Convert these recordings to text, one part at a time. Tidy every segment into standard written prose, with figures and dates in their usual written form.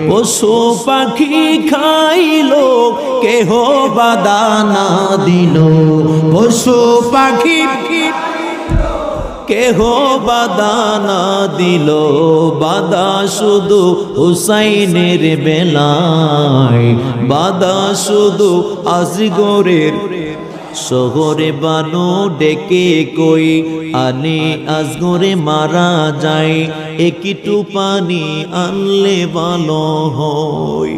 পশু পাখি খাইলো কেহ বাধা না দিল, পশু পাখি কেহ বাধা না দিল, বাধা শুধু হুসাইনের বেলায়, বাধা শুধু আসগরের শহরে বানু ডেকে কই আনে আসগরে মারা যায়, একটু পানি আনলে ভালো হয়।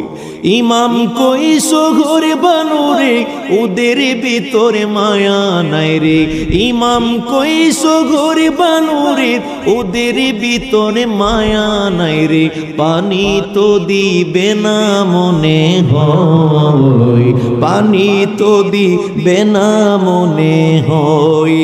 ইমাম কই শহরে বানু রে ওদের ভিতরে মায়া নাই রে, ইমাম কই শহরে বানু রে ওদের ভিতরে মায়া নাই রে, পানি তো দিবে না মনে হয়, পানি তো দিবে না মনে হয়।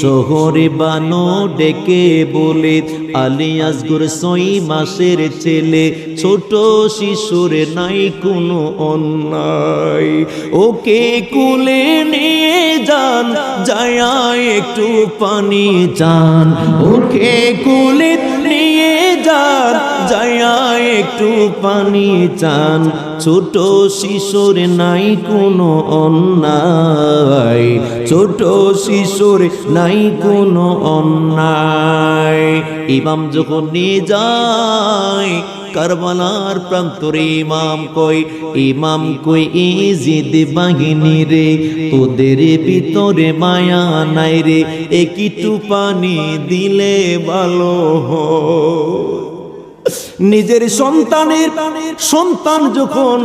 শহরে বানু ডেকে বলে আলী আসগর 6 মাসের ছেলে, ছোট শিশুর নাই কোনো অন্যায়, ওকে কুলে নিয়ে যান যায়া একটু পানি চান, ওকে কুলে নিয়ে যান যায়া একটু পানি চান, ছোট শিশুর নাই কোনো অন্যায়, ছোট শিশুর নাই কোনো অন্যায়। ইমাম যখন নিয়ে যায় কারবালার প্রান্তরে, ইমাম কই ইজিদ বাহিনী রে তোদের ভিতরে মায়া নাই রে, একটু পানি দিলে ভালো হয়। নিজের সন্তান যখন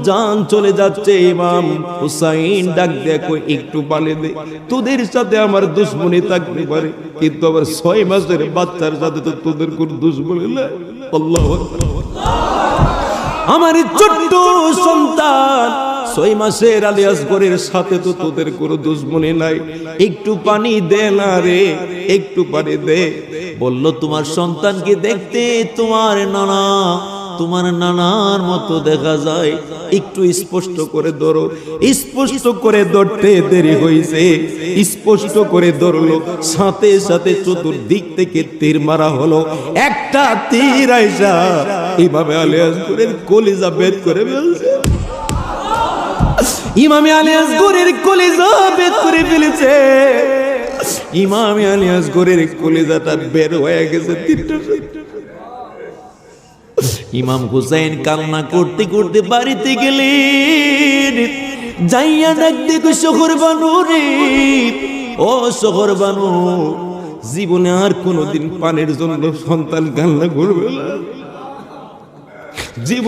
জান চলে যাচ্ছে, ইমাম হুসাইন ডাক দেখো একটু পানি দে, তোদের সাথে আমার দুশ্মনী থাকতে পারে কিন্তু আমার 6 মাসের বাচ্চার সাথে তো তোদের কোনো দুশ্মনী নাই। আল্লাহু আকবার। আমার ছোট্ট সন্তান 6 মাসের আলী আসগরের সাথে তো তোদের কোনো দুশ্মনী নাই, একটু পানি দে না রে, একটু পানি দে। বলল তোমার সন্তানকে দেখতে তোমার নানার মতো দেখা যায়, একটু স্পষ্ট করে ধরো। স্পষ্ট করে ধরতে দেরি হয়েছে, স্পষ্ট করে ধরলো, সাথে সাথে চতুর্দিক থেকে তীর মারা হলো। একটা তীর আইসা ইমামে আলী আসগরের কলিজা বেদ করে ফেলছে, ইমামে আলী আসগরের কলিজা বেদ করে ফেলেছে। ইমামে আলী আসগরের কলিজাটা বের হয়ে গেছে তীরটা। ইমাম হুসাইন কান্না করতে করতে বাড়িতে গেলেন, যাইয়া ডাক দেখো শহর বানু রে, ও শহর বানু, জীবনে আর কোনোদিন পানির জন্য সন্তান কান্না করবে না। জীবন